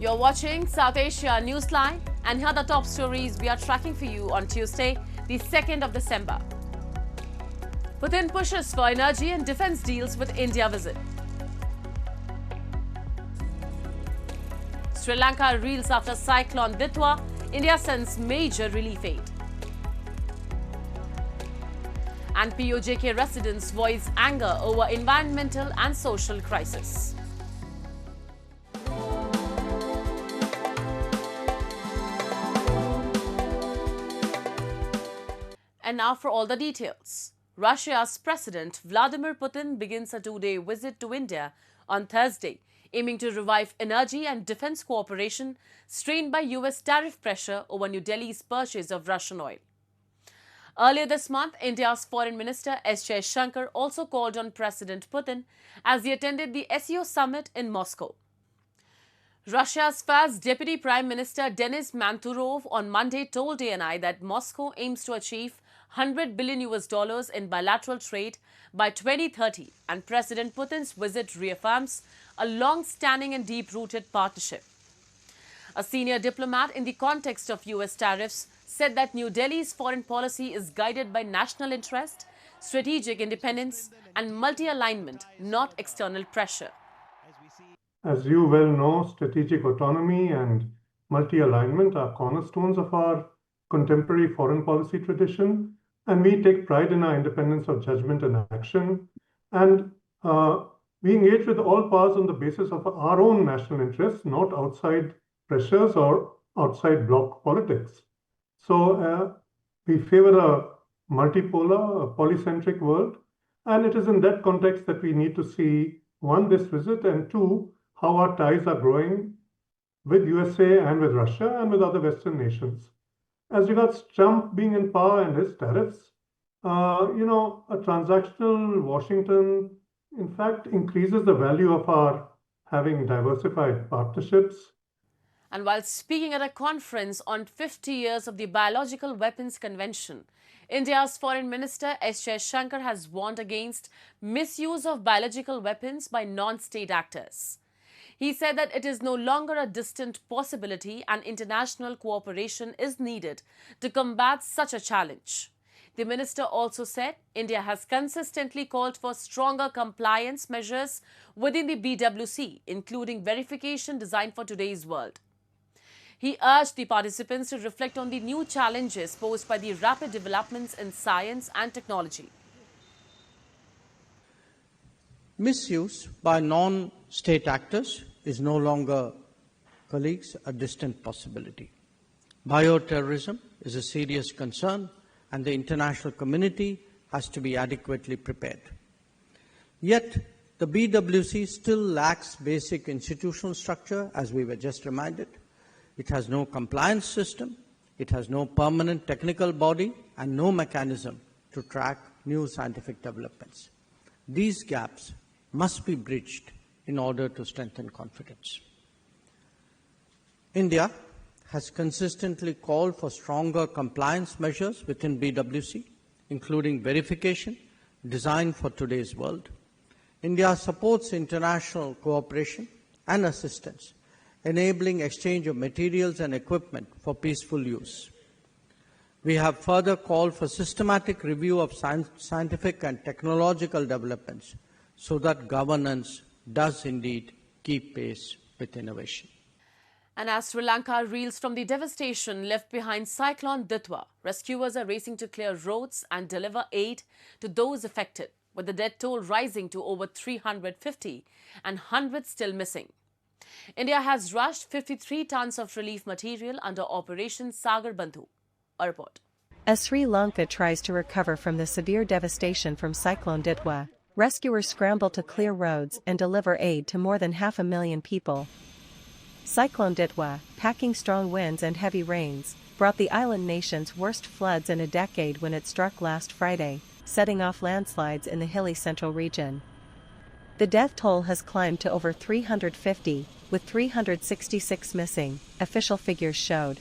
You're watching South Asia Newsline, and here are the top stories we are tracking for you on Tuesday, the 2nd of December. Putin pushes for energy and defense deals with India visit. Sri Lanka reels after cyclone Ditwa. India sends major relief aid. And POJK residents voice anger over environmental and social crisis. And now for all the details. Russia's President Vladimir Putin begins a two-day visit to India on Thursday, aiming to revive energy and defense cooperation strained by US tariff pressure over New Delhi's purchase of Russian oil. Earlier this month, India's Foreign Minister S. Jaishankar also called on President Putin as he attended the SEO summit in Moscow. Russia's first Deputy Prime Minister Denis Manturov on Monday told ANI that Moscow aims to achieve $100 billion in bilateral trade by 2030, and President Putin's visit reaffirms a long-standing and deep-rooted partnership. A senior diplomat in the context of US tariffs said that New Delhi's foreign policy is guided by national interest, strategic independence, and multi-alignment, not external pressure. As you well know, strategic autonomy and multi-alignment are cornerstones of our contemporary foreign policy tradition, and we take pride in our independence of judgment and action. And we engage with all powers on the basis of our own national interests, not outside pressures or outside bloc politics. So we favor a multipolar, a polycentric world, and it is in that context that we need to see, one, this visit, and two, how our ties are growing with USA and with Russia and with other Western nations. As regards Trump being in power and his tariffs, a transactional Washington, in fact, increases the value of our having diversified partnerships. And while speaking at a conference on 50 years of the Biological Weapons Convention, India's Foreign Minister S. Jaishankar has warned against misuse of biological weapons by non-state actors. He said that it is no longer a distant possibility and international cooperation is needed to combat such a challenge. The minister also said India has consistently called for stronger compliance measures within the BWC, including verification designed for today's world. He urged the participants to reflect on the new challenges posed by the rapid developments in science and technology. Misuse by non-state actors is no longer, colleagues, a distant possibility. Bioterrorism is a serious concern, and the international community has to be adequately prepared. Yet, the BWC still lacks basic institutional structure, as we were just reminded. It has no compliance system, it has no permanent technical body, and no mechanism to track new scientific developments. These gaps must be bridged in order to strengthen confidence. India has consistently called for stronger compliance measures within BWC, including verification designed for today's world. India supports international cooperation and assistance, enabling exchange of materials and equipment for peaceful use. We have further called for systematic review of scientific and technological developments so that governance does indeed keep pace with innovation. And as Sri Lanka reels from the devastation left behind Cyclone Ditwa, rescuers are racing to clear roads and deliver aid to those affected, with the death toll rising to over 350 and hundreds still missing. India has rushed 53 tons of relief material under Operation Sagar Bandhu. A report. As Sri Lanka tries to recover from the severe devastation from Cyclone Ditwa, rescuers scramble to clear roads and deliver aid to more than 500,000 people. Cyclone Ditwa, packing strong winds and heavy rains, brought the island nation's worst floods in a decade when it struck last Friday, setting off landslides in the hilly central region. The death toll has climbed to over 350, with 366 missing, official figures showed.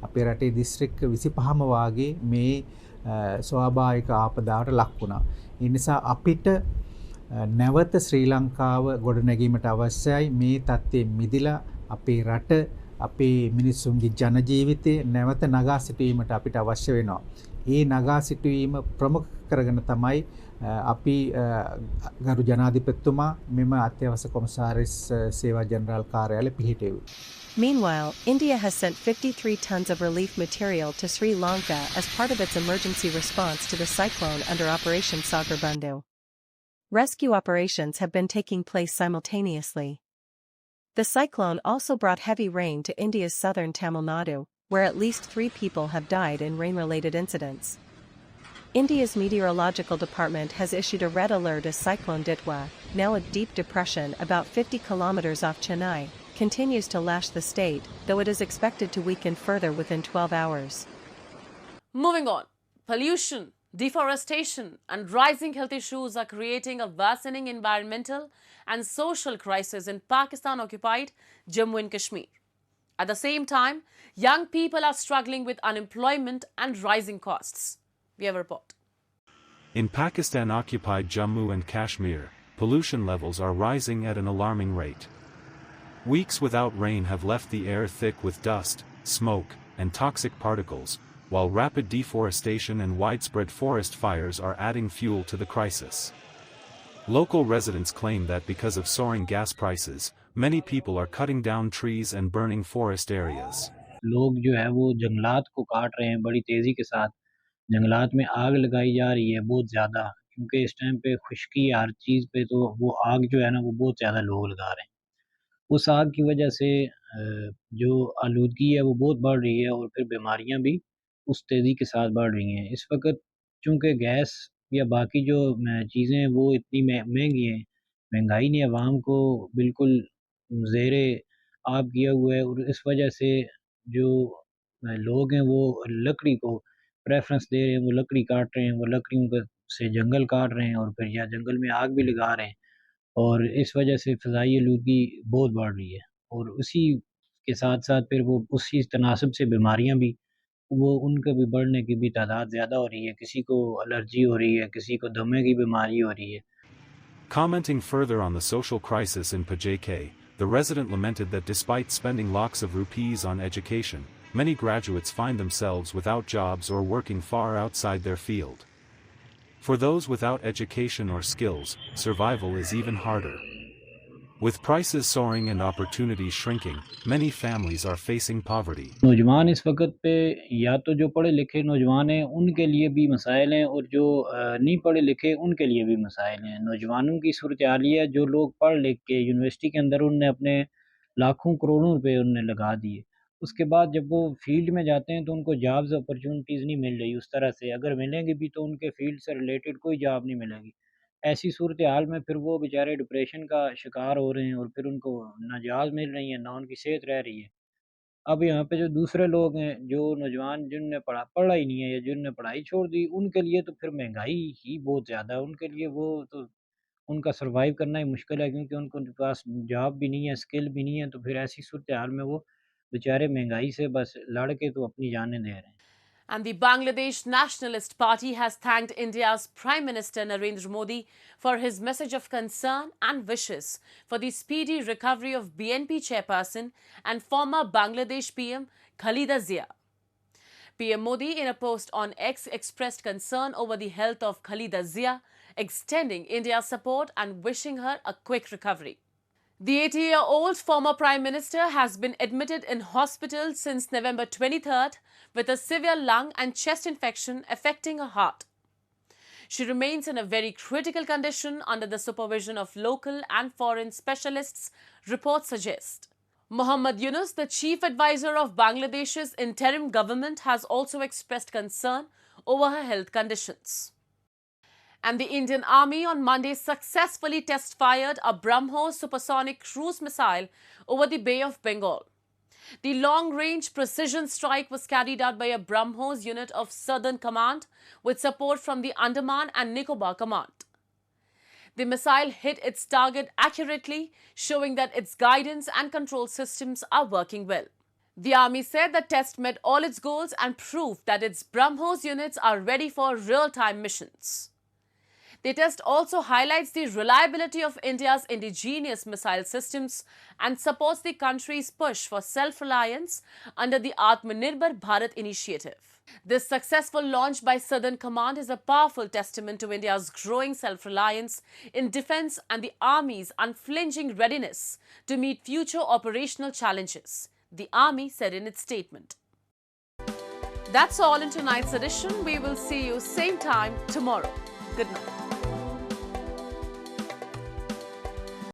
අපේ රටේ දිස්ත්‍රික්ක 25ම වාගේ මේ ස්වාභාවික ආපදාවට ලක් වුණා. ඒ නිසා අපිට නැවත ශ්‍රී ලංකාව ගොඩනැගීමට අවශ්‍යයි මේ තත්ත්වයෙන් මිදිලා අපේ රට අපේ මිනිස්සුන්ගේ ජනජීවිතය නැවත නගා සිටුවීමට අපිට අවශ්‍ය වෙනවා. ඒ නගා සිටුවීම ප්‍රමුඛ කරගෙන තමයි අපි ගරු ජනාධිපතිතුමා මෙම අත්‍යවශ්‍ය කොමසාරිස් සේවා ජෙනරාල් කාර්යාලය පිහිටෙව්වේ. Meanwhile, India has sent 53 tons of relief material to Sri Lanka as part of its emergency response to the cyclone under Operation Sagar Bandhu. Rescue operations have been taking place simultaneously. The cyclone also brought heavy rain to India's southern Tamil Nadu, where at least 3 people have died in rain-related incidents. India's meteorological department has issued a red alert as Cyclone Ditwa, now a deep depression about 50 kilometers off Chennai, continues to lash the state, though it is expected to weaken further within 12 hours. Moving on, pollution, deforestation, and rising health issues are creating a worsening environmental and social crisis in Pakistan-occupied Jammu and Kashmir. At the same time, young people are struggling with unemployment and rising costs. We have a report. In Pakistan-occupied Jammu and Kashmir, pollution levels are rising at an alarming rate. Weeks without rain have left the air thick with dust, smoke, and toxic particles, while rapid deforestation and widespread forest fires are adding fuel to the crisis. Local residents claim that because of soaring gas prices, many people are cutting down trees and burning forest areas. लोग जो है वो जंगलात को काट रहे हैं बड़ी तेज़ी के साथ। जंगलात में आग लगाई जा रही है बहुत ज़्यादा, क्योंकि इस टाइम पे खुश्की है हर चीज़ पे, तो वो आग जो है ना वो बहुत ज़्यादा लोग लगा रहे हैं। उस आग की वजह से जो आलूदगी है वो बहुत बढ़ रही है और फिर बीमारियां भी उस तेज़ी के साथ बढ़ रही हैं। इस वक्त चूँकि गैस या बाकी जो चीज़ें हैं वो इतनी महंगी हैं, महंगाई ने अवाम को बिल्कुल ज़ेरे आब किया हुआ है और इस वजह से जो लोग हैं वो लकड़ी को प्रेफ़रेंस दे रहे हैं, वो लकड़ी काट रहे हैं, वो लकड़ियों का से जंगल काट रहे हैं और फिर या जंगल में आग भी लगा रहे हैं। और इस वजह से फ़िज़ाई आलूदगी बहुत बढ़ रही है और उसी के साथ-साथ फिर वो उसी तनासब से बीमारियाँ भी वो उनके भी बढ़ने की भी तादाद ज़्यादा हो रही है। किसी को एलर्जी हो रही है, किसी को दमे की बीमारी हो रही है। Commenting further on the social crisis in Pajk, the resident lamented that despite spending lakhs of rupees on education, many graduates find themselves without jobs or working far outside their field. For those without education or skills, survival is even harder. With prices soaring and opportunities shrinking, many families are facing poverty. नौजवान इस वक़्त पे या तो जो पढ़े लिखे नौजवान हैं उनके लिए भी मसाइल हैं और जो नहीं पढ़े लिखे उनके लिए भी मसाइल हैं। नौजवानों की सूरत-ए-हाल ये है जो लोग पढ़ लिख के यूनिवर्सिटी के अंदर उनने अपने लाखों करोड़ों रुपए उनने लगा दिए। उसके बाद जब वो फील्ड में जाते हैं तो उनको जॉब्स अपॉर्च्युनिटीज़ नहीं मिल रही उस तरह से, अगर मिलेंगी भी तो उनके फील्ड से रिलेटेड कोई जॉब नहीं मिलेगी। ऐसी सूरत-ए-हाल में फिर वो बेचारे डिप्रेशन का शिकार हो रहे हैं और फिर उनको ना जॉब मिल रही है, ना उनकी सेहत रह रही है। अब यहाँ पे जो दूसरे लोग हैं, जो नौजवान जिनने पढ़ा ही नहीं है या जिनने पढ़ाई छोड़ दी, उनके लिए तो फिर महँगाई ही बहुत ज़्यादा है। उनके लिए वो तो उनका सर्वाइव करना ही मुश्किल है क्योंकि उनके पास जॉब भी नहीं है, स्किल भी नहीं है, तो फिर ऐसी सूरत-ए-हाल में वो बेचारे महँगाई से बस लड़ के तो अपनी जानें दे रहे हैं। And the Bangladesh Nationalist Party has thanked India's Prime Minister Narendra Modi for his message of concern and wishes for the speedy recovery of BNP chairperson and former Bangladesh PM Khalida Zia. PM Modi, in a post on X, expressed concern over the health of Khalida Zia, extending India's support and wishing her a quick recovery. The 80-year-old former Prime Minister has been admitted in hospital since November 23rd with a severe lung and chest infection affecting her heart. She remains in a very critical condition under the supervision of local and foreign specialists, reports suggest. Muhammad Yunus, the chief advisor of Bangladesh's interim government, has also expressed concern over her health conditions. And the Indian Army on Monday successfully test-fired a BrahMos supersonic cruise missile over the Bay of Bengal. The long-range precision strike was carried out by a BrahMos unit of Southern Command with support from the Andaman and Nicobar Command. The missile hit its target accurately, showing that its guidance and control systems are working well. The Army said the test met all its goals and proved that its BrahMos units are ready for real-time missions. The test also highlights the reliability of India's indigenous missile systems and supports the country's push for self-reliance under the Atmanirbhar Bharat initiative. This successful launch by Southern Command is a powerful testament to India's growing self-reliance in defense and the Army's unflinching readiness to meet future operational challenges, the Army said in its statement. That's all in tonight's edition. We will see you same time tomorrow. Good night.